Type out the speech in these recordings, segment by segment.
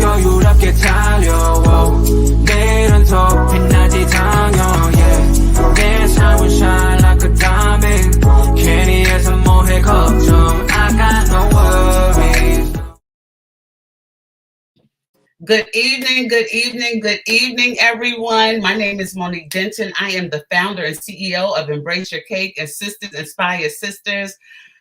여유롭게 달려와 내일은 더 빛나지 당연히 Dance I will shine like a diamond 괜히 해서 뭐해 걱정 I got no worries. Good evening, good evening, good evening, everyone. My name is Monique Jensen. I am the founder and CEO of Embrace Your Cake and Sisters Inspire Sisters.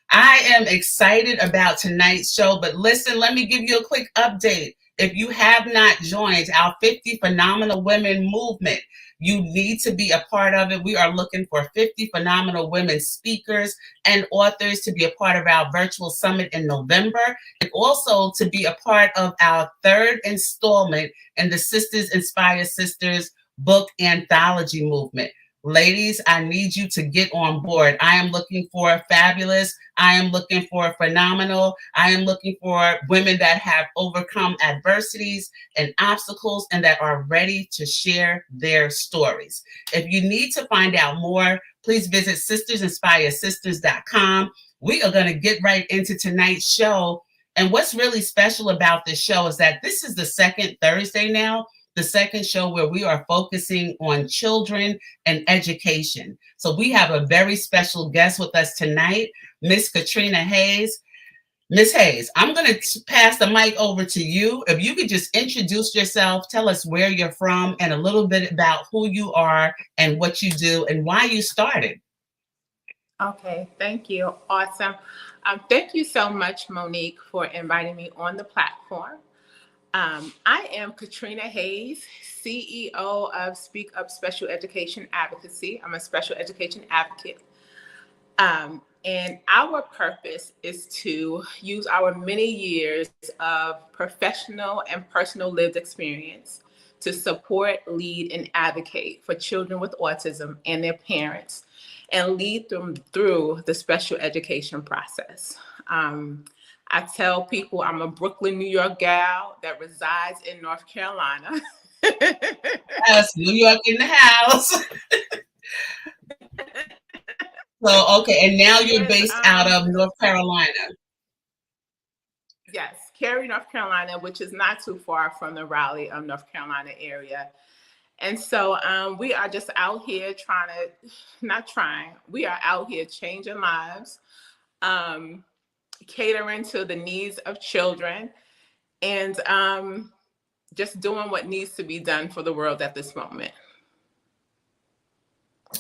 I am excited about tonight's show, but listen, let me give you a quick update. If you have not joined our 50 Phenomenal Women movement, you need to be a part of it. We are looking for 50 phenomenal women speakers and authors to be a part of our virtual summit in November, and also to be a part of our third installment in the Sisters Inspire Sisters book anthology movement. Ladies, I need you to get on board. I am looking for fabulous. I am looking for phenomenal. I am looking for women that have overcome adversities and obstacles and that are ready to share their stories. If you need to find out more, please visit sistersinspiresisters.com. We are going to get right into tonight's show. And what's really special about this show is that this is the second Thursday now, the second show where we are focusing on children and education. So we have a very special guest with us tonight, Miss Katrina Hayes. Miss Hayes, I'm going to pass the mic over to you. If you could just introduce yourself, tell us where you're from and a little bit about who you are and what you do and why you started. Okay, thank you. Awesome. Thank you so much, Monique, for inviting me on the platform. I am Katrina Hayes, CEO of Speak Up Special Education Advocacy. I'm a special education advocate. And our purpose is to use our many years of professional and personal lived experience to support, lead, and advocate for children with autism and their parents, and lead them through the special education process. I tell people I'm a Brooklyn, New York gal that resides in North Carolina. Yes, New York in the house. So, okay, and now you're based out of North Carolina. Yes, Cary, North Carolina, which is not too far from the Raleigh, North Carolina area. And so we are just out here we are out here changing lives, catering to the needs of children, and just doing what needs to be done for the world at this moment.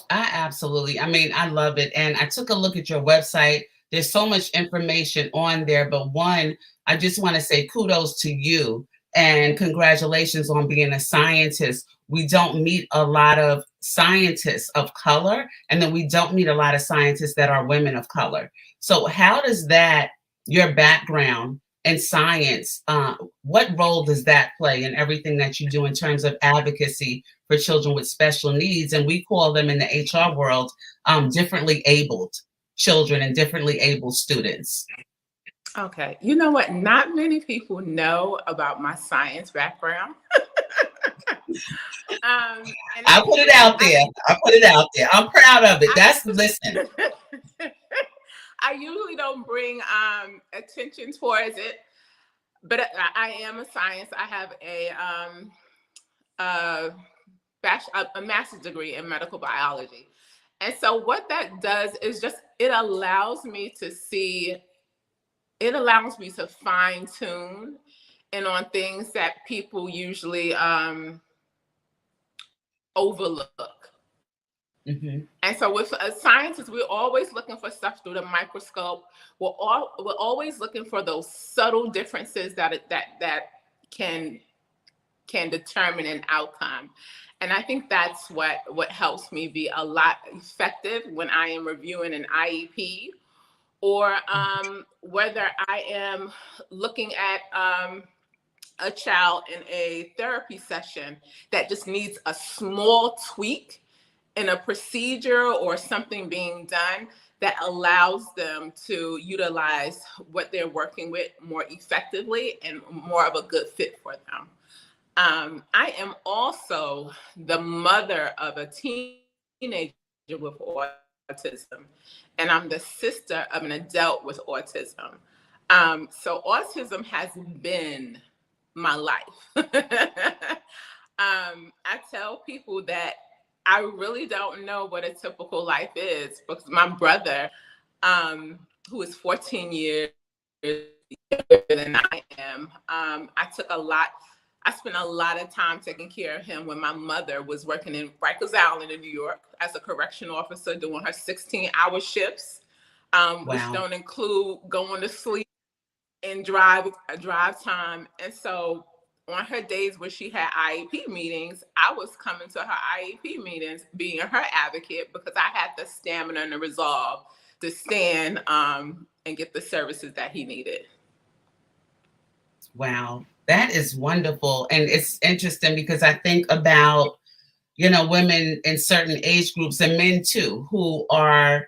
Absolutely. I mean, I love it. And I took a look at your website. There's so much information on there. But one, I just want to say kudos to you and congratulations on being a scientist. We don't meet a lot of scientists of color, and then we don't meet a lot of scientists that are women of color. So how does that, your background in science, what role does that play in everything that you do in terms of advocacy for children with special needs? And we call them in the HR world differently abled children and differently abled students. Okay, you know what? Not many people know about my science background. I put it out there. I'm proud of it. Listen. I usually don't bring attention towards it, but I am a science. I have a master's degree in medical biology. And so what that does is it allows me to fine tune and on things that people usually overlook. Mm-hmm. And so with scientists, we're always looking for stuff through the microscope. We're always looking for those subtle differences that can determine an outcome. And I think that's what helps me be a lot effective when I am reviewing an IEP, or whether I am looking at a child in a therapy session that just needs a small tweak in a procedure or something being done that allows them to utilize what they're working with more effectively and more of a good fit for them. I am also the mother of a teenager with autism, and I'm the sister of an adult with autism. So autism has been my life. I tell people that I really don't know what a typical life is, because my brother, who is 14 years younger than I am, I spent a lot of time taking care of him when my mother was working in Rikers Island in New York as a correction officer, doing her 16-hour shifts, which don't include going to sleep and drive time. And so on her days where she had IEP meetings, I was coming to her IEP meetings, being her advocate, because I had the stamina and the resolve to stand and get the services that he needed. Wow, that is wonderful. And it's interesting because I think about, women in certain age groups, and men too, who are,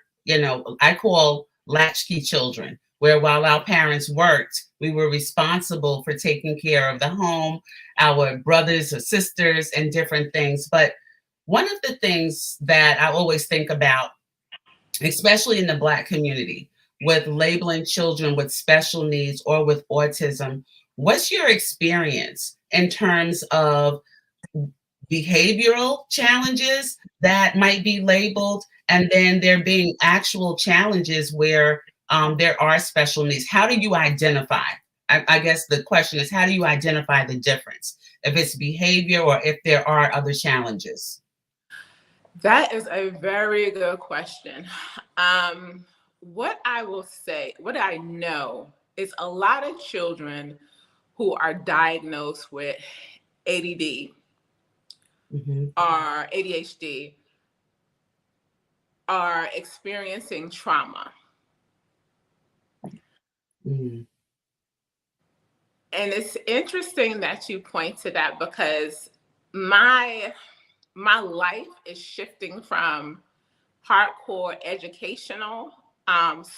I call latchkey children, where while our parents worked, we were responsible for taking care of the home, our brothers or sisters, and different things. But one of the things that I always think about, especially in the Black community, with labeling children with special needs or with autism, what's your experience in terms of behavioral challenges that might be labeled, and then there being actual challenges where there are special needs? How do you identify? I guess the question is, how do you identify the difference, if it's behavior or if there are other challenges? That is a very good question. What I will say, what I know is a lot of children who are diagnosed with ADD or ADHD are experiencing trauma. And it's interesting that you point to that, because my life is shifting from hardcore educational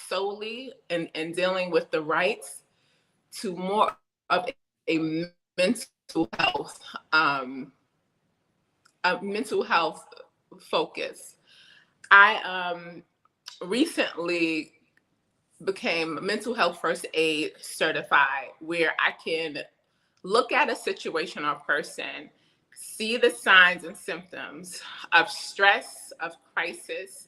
solely and dealing with the rights to more of a mental health focus. I recently became mental health first aid certified, where I can look at a situation or person, see the signs and symptoms of stress, of crisis,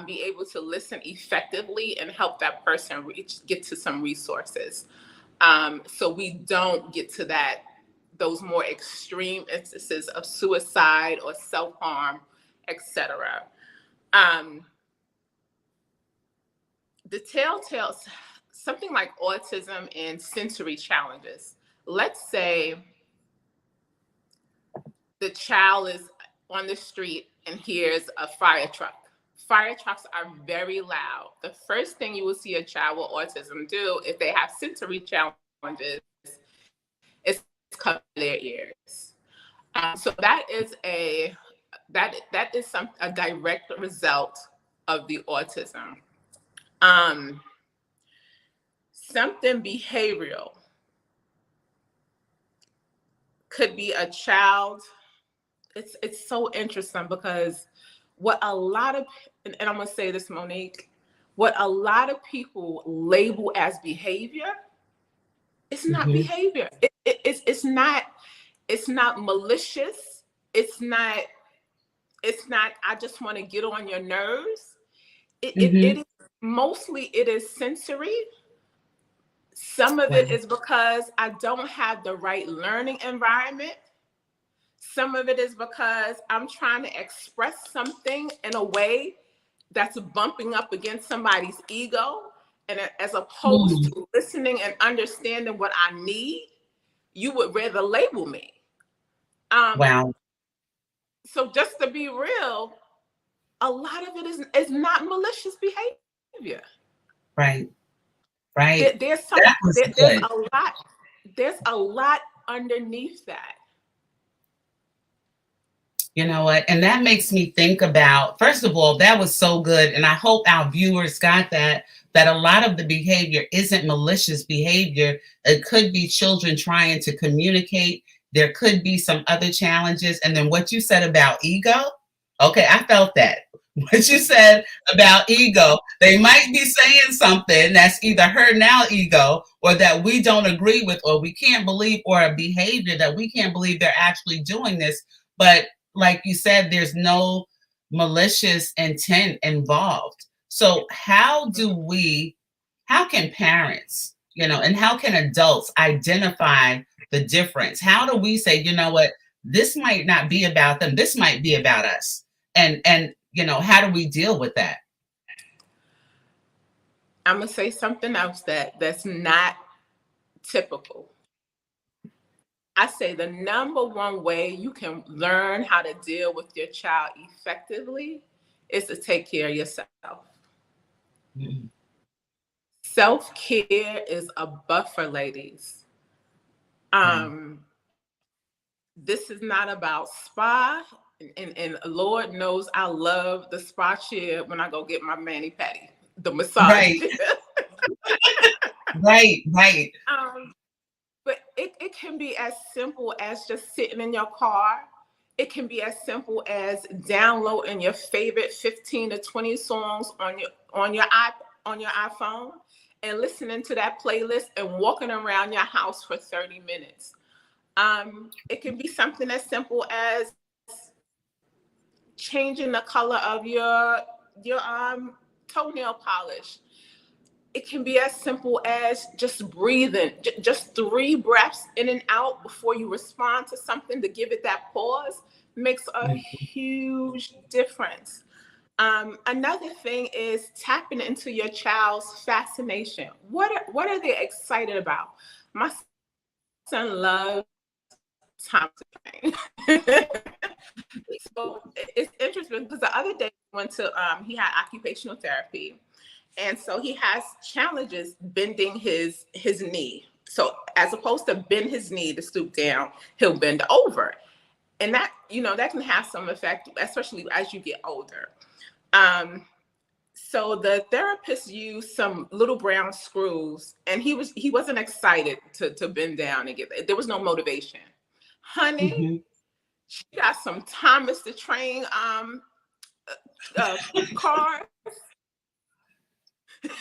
be able to listen effectively and help that person get to some resources. So we don't get to those more extreme instances of suicide or self-harm, etc. The telltales, something like autism and sensory challenges. Let's say the child is on the street and hears a fire truck. Fire trucks are very loud. The first thing you will see a child with autism do, if they have sensory challenges, is cover their ears. So that is a direct result of the autism. Something behavioral could be a child. It's so interesting, because what a lot of, and I'm gonna say this, Monique, what a lot of people label as behavior, it's not behavior. It's not malicious. It's not I just want to get on your nerves. It is mostly, it is sensory. Some of it is because I don't have the right learning environment. Some of it is because I'm trying to express something in a way that's bumping up against somebody's ego. And as opposed to listening and understanding what I need, you would rather label me. So just to be real, a lot of it is not malicious behavior. Right. There's a lot underneath that. You know what? And that makes me think about, first of all, that was so good. And I hope our viewers got that a lot of the behavior isn't malicious behavior. It could be children trying to communicate. There could be some other challenges. And then what you said about ego. Okay, I felt that. what you said about ego. They might be saying something that's either hurting now ego or that we don't agree with or we can't believe, or a behavior that we can't believe they're actually doing this. But like you said, there's no malicious intent involved. So how can parents, and how can adults identify the difference? How do we say, you know what, this might not be about them, this might be about us? And how do we deal with that? I'm gonna say something else that's not typical. I say the number one way you can learn how to deal with your child effectively is to take care of yourself. Mm-hmm. Self-care is a buffer, ladies. This is not about spa, and Lord knows I love the spa chair when I go get my mani-pedi, the massage. Right. Right. But it can be as simple as just sitting in your car. It can be as simple as downloading your favorite 15 to 20 songs on your iPhone and listening to that playlist and walking around your house for 30 minutes. It can be something as simple as changing the color of your toenail polish. It can be as simple as just breathing, just 3 breaths in and out before you respond to something, to give it that pause makes a huge difference. Another thing is tapping into your child's fascination. What are they excited about? My son loves Thomas Paine. So it's interesting because the other day we went to he had occupational therapy, and so he has challenges bending his knee. So as opposed to bend his knee to stoop down, he'll bend over, and that that can have some effect, especially as you get older. So the therapist used some little brown screws, and he wasn't excited to bend down and get there. There was no motivation. Honey, she got some Thomas the Train cars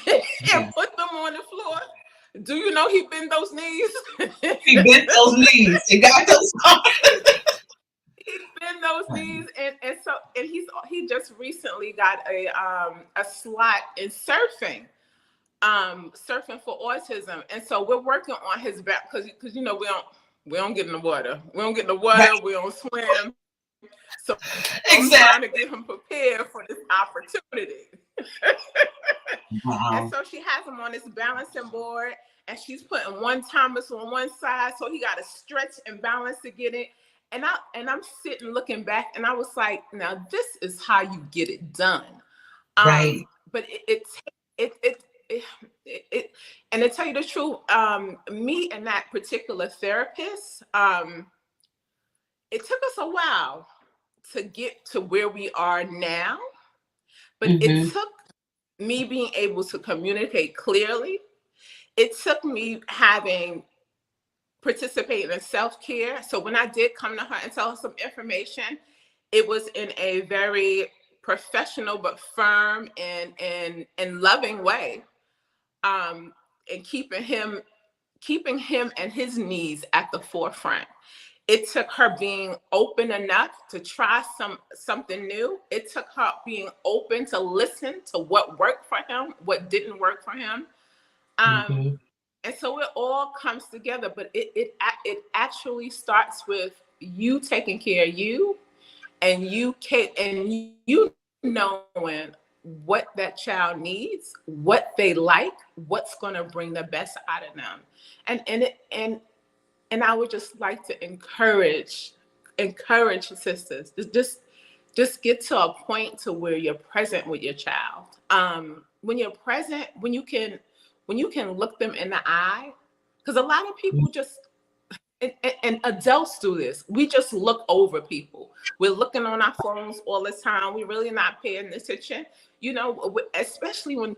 and put them on the floor. Do you know he bent those knees? He bent those knees. He got those cars. He bent those knees, and he just recently got a slot in surfing for autism, and so we're working on his back because we don't get in the water. We don't get in the water. Right. We don't swim. So I'm trying to get him prepared for this opportunity. Wow. And so she has him on this balancing board, and she's putting one Thomas on one side, so he got to stretch and balance to get it. And I'm sitting looking back, and I was like, now this is how you get it done. Right. But it and to tell you the truth, me and that particular therapist, it took us a while to get to where we are now, but it took me being able to communicate clearly. It took me participating in self-care. So when I did come to her and tell her some information, it was in a very professional but firm and loving way, and keeping him and his needs at the forefront. It took her being open enough to try something new. It took her being open to listen to what worked for him, what didn't work for him. And so it all comes together, but it actually starts with you taking care of you, and you knowing what that child needs, what they like, what's going to bring the best out of them. And I would just like to encourage sisters to just get to a point to where you're present with your child. When you're present, when you can look them in the eye, because a lot of people and adults do this. We just look over people. We're looking on our phones all the time. We're really not paying attention. Especially when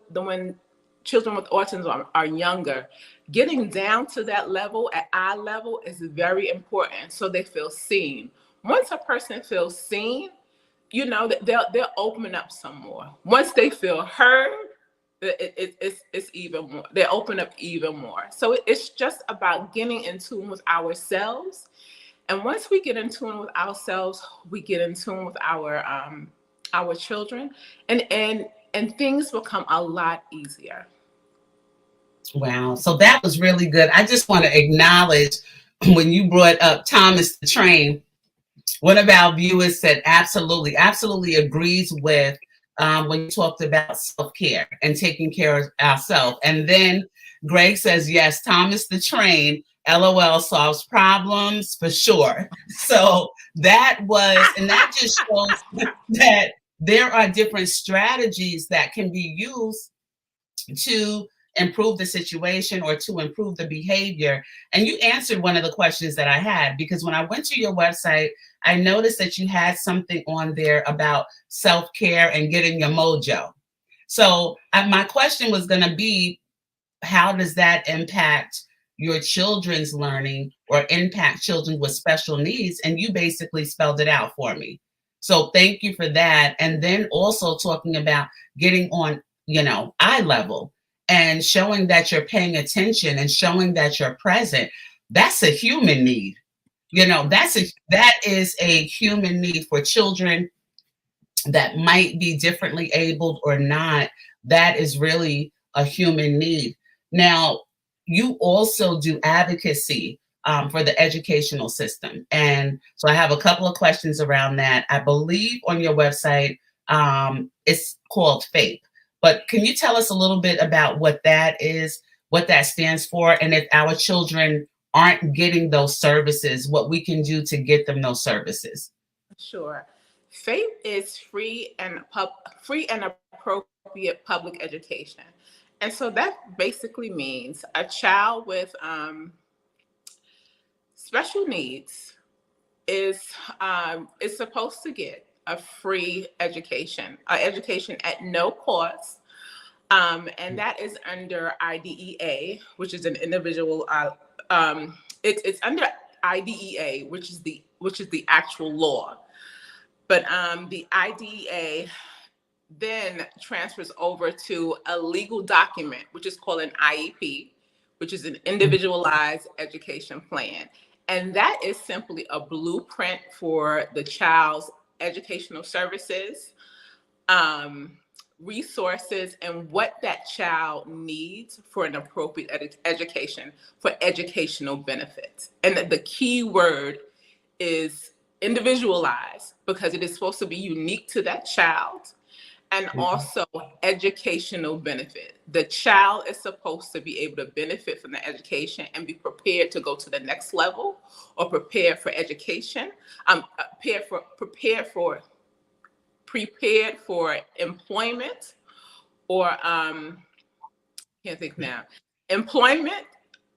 children with autism are younger, getting down to that level, at eye level, is very important so they feel seen. Once a person feels seen, you know, they'll open up some more. Once they feel heard, it's even more. They open up even more. So it's just about getting in tune with ourselves. And once we get in tune with ourselves, we get in tune with our children, and things become a lot easier. Wow. So that was really good. I just want to acknowledge when you brought up Thomas the Train, one of our viewers said absolutely, absolutely agrees with when you talked about self-care and taking care of ourselves. And then Greg says, yes, Thomas the Train, LOL, solves problems for sure. So that was, and that just shows that there are different strategies that can be used to improve the situation or to improve the behavior. And you answered one of the questions that I had, because when I went to your website, I noticed that you had something on there about self-care and getting your mojo. So my question was going to be, how does that impact your children's learning or impact children with special needs? And you basically spelled it out for me. So thank you for that. And then also talking about getting on, eye level and showing that you're paying attention and showing that you're present. That's a human need. That is a human need for children that might be differently abled or not. That is really a human need. Now, you also do advocacy for the educational system. And so I have a couple of questions around that. I believe on your website, it's called FAPE. But can you tell us a little bit about what that is, what that stands for, and if our children aren't getting those services, what we can do to get them those services? Sure. FAPE is free and appropriate public education. And so that basically means a child with special needs is supposed to get a free education at no cost. And that is under IDEA, which is an individual, it's under IDEA, which is the actual law. But the IDEA then transfers over to a legal document, which is called an IEP, which is an individualized education plan. And that is simply a blueprint for the child's educational services, resources, and what that child needs for an appropriate education, for educational benefits. And the key word is individualized, because it is supposed to be unique to that child, and also educational benefit. The child is supposed to be able to benefit from the education and be prepared to go to the next level, or prepared for education, prepared for employment, or can't think now, employment,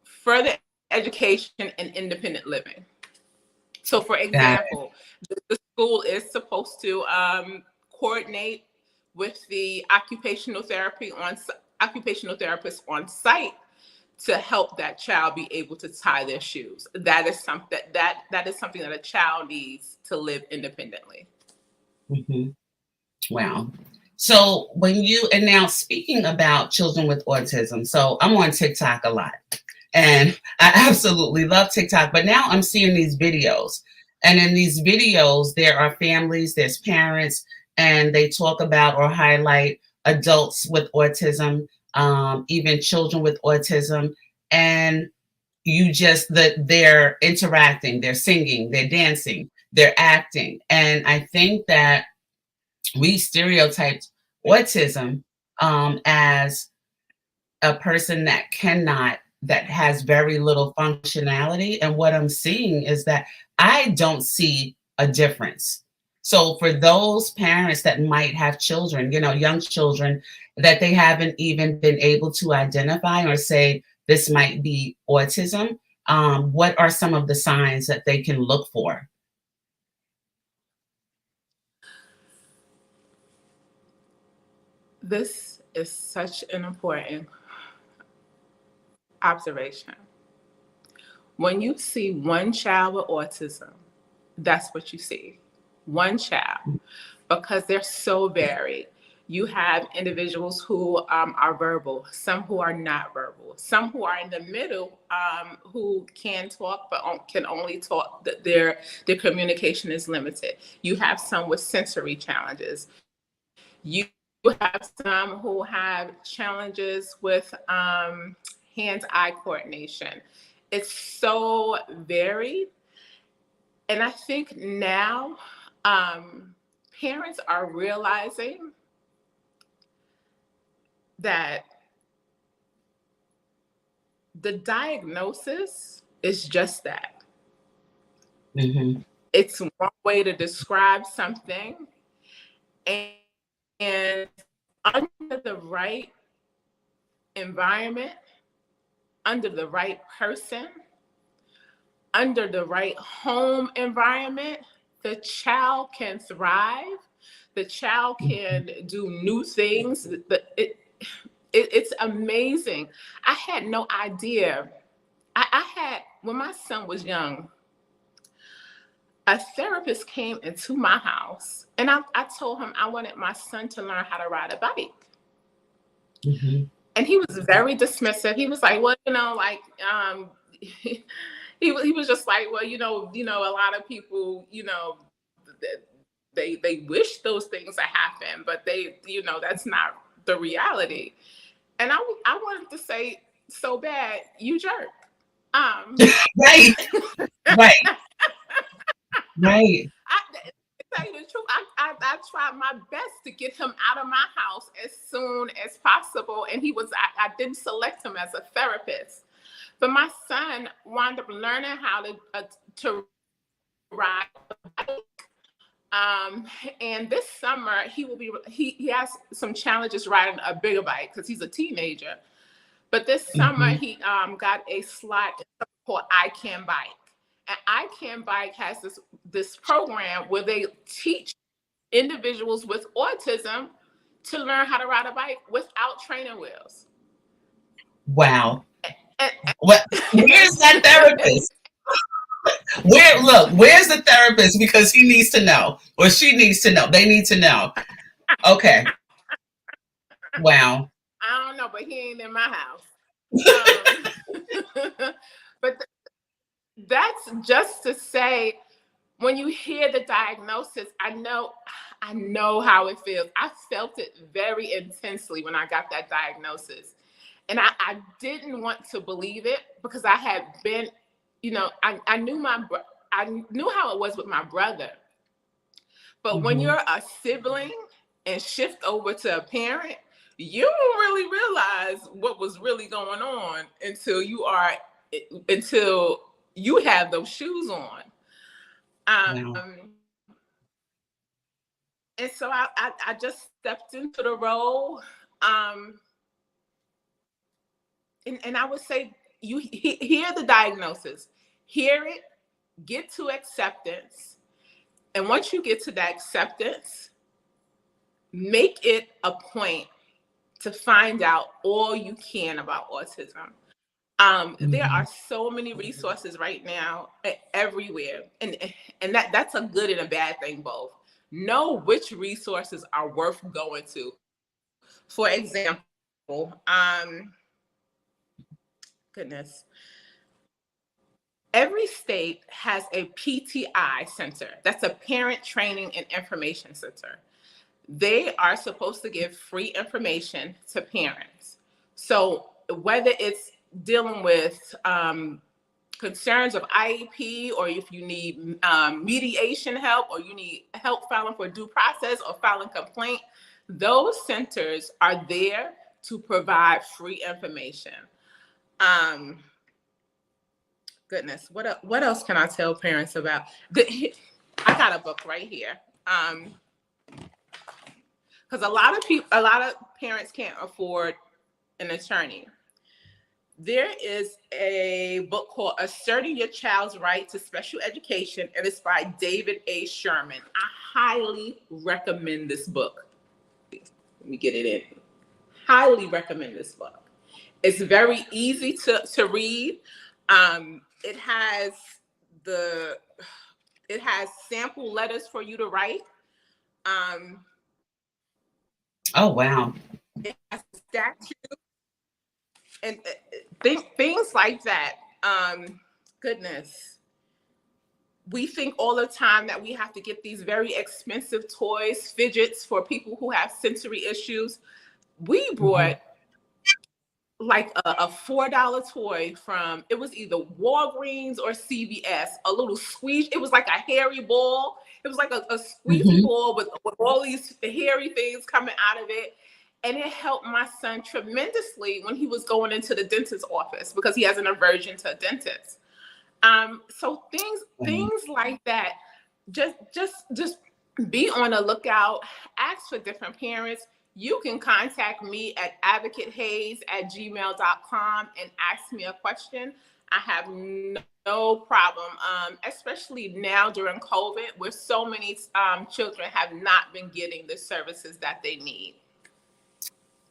further education, and independent living. So for example, the school is supposed to coordinate with the occupational therapists on site to help that child be able to tie their shoes. That is something that a child needs to live independently. Mm-hmm. Wow. So and now speaking about children with autism, so I'm on TikTok a lot, and I absolutely love TikTok, but now I'm seeing these videos, and in these videos, there are families, there's parents, and they talk about or highlight adults with autism, even children with autism, and they're interacting, they're singing, they're dancing, they're acting. And I think that we stereotyped autism as a person that has very little functionality. And what I'm seeing is that I don't see a difference. So for those parents that might have children, young children, that they haven't even been able to identify or say this might be autism, what are some of the signs that they can look for? This is such an important observation. When you see one child with autism, that's what you see, one child. because they're so varied. You have individuals who are verbal, some who are not verbal, some who are in the middle, who can talk but can only talk. Their communication is limited. You have some with sensory challenges. You have some who have challenges with hand-eye coordination. It's so varied. And I think now parents are realizing that the diagnosis is just that. Mm-hmm. It's one way to describe something, and under the right environment, under the right person, under the right home environment, the child can thrive. The child can do new things. It's amazing. I had no idea. I had, when my son was young, a therapist came into my house, and I told him I wanted my son to learn how to ride a bike. Mm-hmm. And he was very dismissive. He was like, well, like, he was just like, well, a lot of people, they wish those things to happen, but they, that's not the reality. And I wanted to say so bad, you jerk. Right. Right. Right. To tell you the truth, I tried my best to get him out of my house as soon as possible. And I didn't select him as a therapist. But my son wound up learning how to ride a bike. And this summer he has some challenges riding a bigger bike because he's a teenager. But this summer he got a slot called I Can Bike. And I Can Bike has this program where they teach individuals with autism to learn how to ride a bike without training wheels. Wow. Where's that therapist? Where's the therapist? Because he needs to know, or she needs to know. They need to know. Okay. Wow. I don't know, but he ain't in my house. But that's just to say, when you hear the diagnosis, I know how it feels. I felt it very intensely when I got that diagnosis. And I didn't want to believe it because I had been, I knew how it was with my brother. But when you're a sibling and shift over to a parent, you don't really realize what was really going on until you have those shoes on. And so I just stepped into the role. And I would say, you hear the diagnosis, hear it, get to acceptance. And once you get to that acceptance, make it a point to find out all you can about autism. There are so many resources right now everywhere. And that's a good and a bad thing both. Know which resources are worth going to. For example, every state has a PTI center. That's a Parent Training and Information Center. They are supposed to give free information to parents. So whether it's dealing with concerns of IEP, or if you need mediation help, or you need help filing for due process or filing complaint, those centers are there to provide free information. What else can I tell parents about? I got a book right here. Because a lot of parents can't afford an attorney. There is a book called Asserting Your Child's Right to Special Education, and it's by David A. Sherman. I highly recommend this book. Let me get it in. Highly recommend this book. It's very easy to read. It has sample letters for you to write. Oh, wow. It has a statue and things like that. Goodness. We think all the time that we have to get these very expensive toys, fidgets for people who have sensory issues. We brought like a $4 toy from, it was either Walgreens or CVS, a little squeeze. It was like a hairy ball. It was like a squeezy ball with all these hairy things coming out of it. And it helped my son tremendously when he was going into the dentist's office because he has an aversion to dentists. So things like that, just be on the lookout, ask for different parents. You can contact me at advocatehayes@gmail.com and ask me a question. I have no problem, especially now during COVID, where so many children have not been getting the services that they need.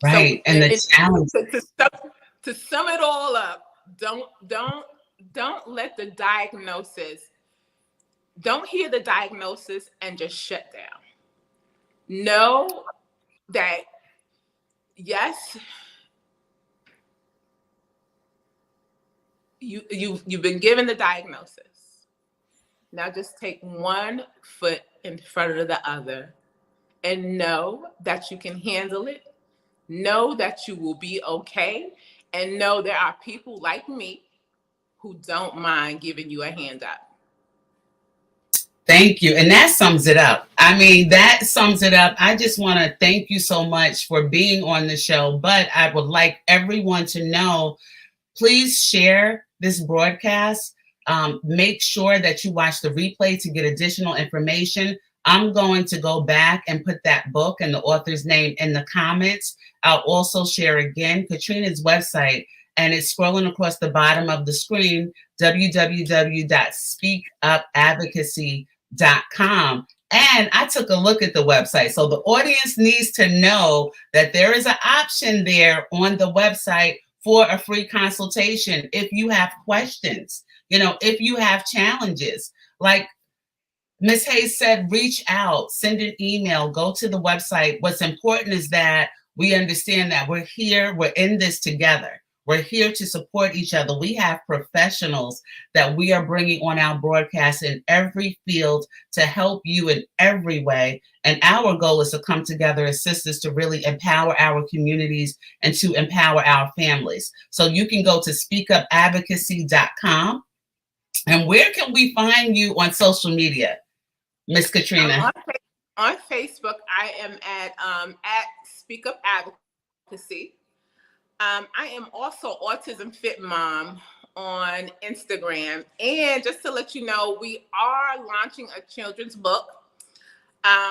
Right, so, and the challenge. To sum it all up, don't let the diagnosis, don't hear the diagnosis and just shut down. Know that, yes, you've been given the diagnosis. Now just take one foot in front of the other and know that you can handle it. Know that you will be okay. And know there are people like me who don't mind giving you a hand up. Thank you. And that sums it up. I mean, that sums it up. I just want to thank you so much for being on the show. But I would like everyone to know, please share this broadcast. Make sure that you watch the replay to get additional information. I'm going to go back and put that book and the author's name in the comments. I'll also share again Katrina's website, and it's scrolling across the bottom of the screen, www.speakupadvocacy.com. And I took a look at the website. So the audience needs to know that there is an option there on the website for a free consultation if you have questions, if you have challenges. Like Ms. Hayes said, reach out, send an email, go to the website. What's important is that we understand that we're here, we're in this together. We're here to support each other. We have professionals that we are bringing on our broadcast in every field to help you in every way. And our goal is to come together as sisters to really empower our communities and to empower our families. So you can go to speakupsadvocacy.com. And where can we find you on social media, Miss Katrina? On Facebook, I am at Speak Up Advocacy. I am also Autism Fit Mom on Instagram. And just to let you know, we are launching a children's book.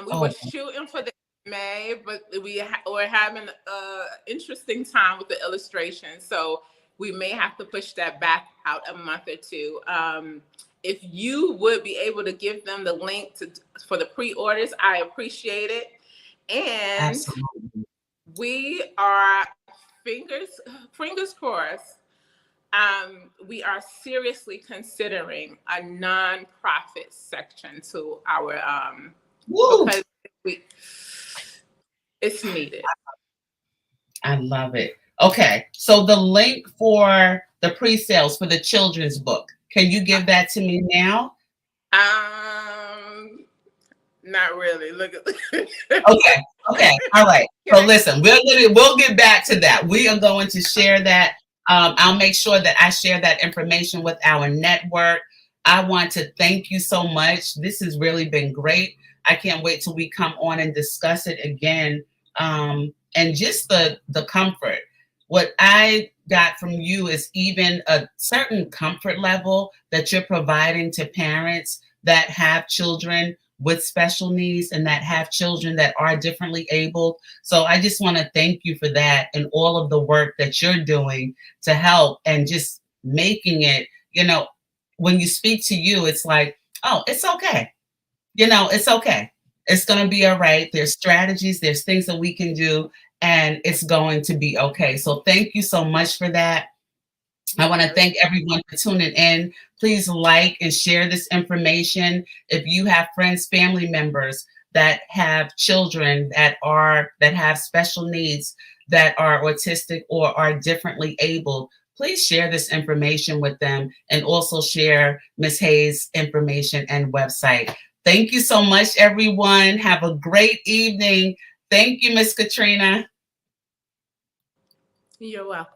We were shooting for the May, but we're having an interesting time with the illustration. So we may have to push that back out a month or two. If you would be able to give them the link for the pre-orders, I appreciate it. And Absolutely. We are fingers crossed. We are seriously considering a nonprofit section to our because it's needed. I love it. Okay, so the link for the pre-sales for the children's book, can you give that to me now? Not really. Look at Okay. All right. So listen, we'll get back to that. We are going to share that. I'll make sure that I share that information with our network. I want to thank you so much. This has really been great. I can't wait till we come on and discuss it again. And just the comfort. What I got from you is even a certain comfort level that you're providing to parents that have children with special needs and that have children that are differently abled. So I just want to thank you for that and all of the work that you're doing to help and just making it, when you speak to you, it's like, oh, it's okay. It's okay. It's going to be all right. There's strategies, there's things that we can do, and it's going to be okay. So thank you so much for that. I want to thank everyone for tuning in. Please like and share this information. If you have friends, family members that have children that have special needs, that are autistic or are differently able, please share this information with them, and also share Ms. Hayes' information and website. Thank you so much, everyone. Have a great evening. Thank you, Ms. Katrina. You're welcome.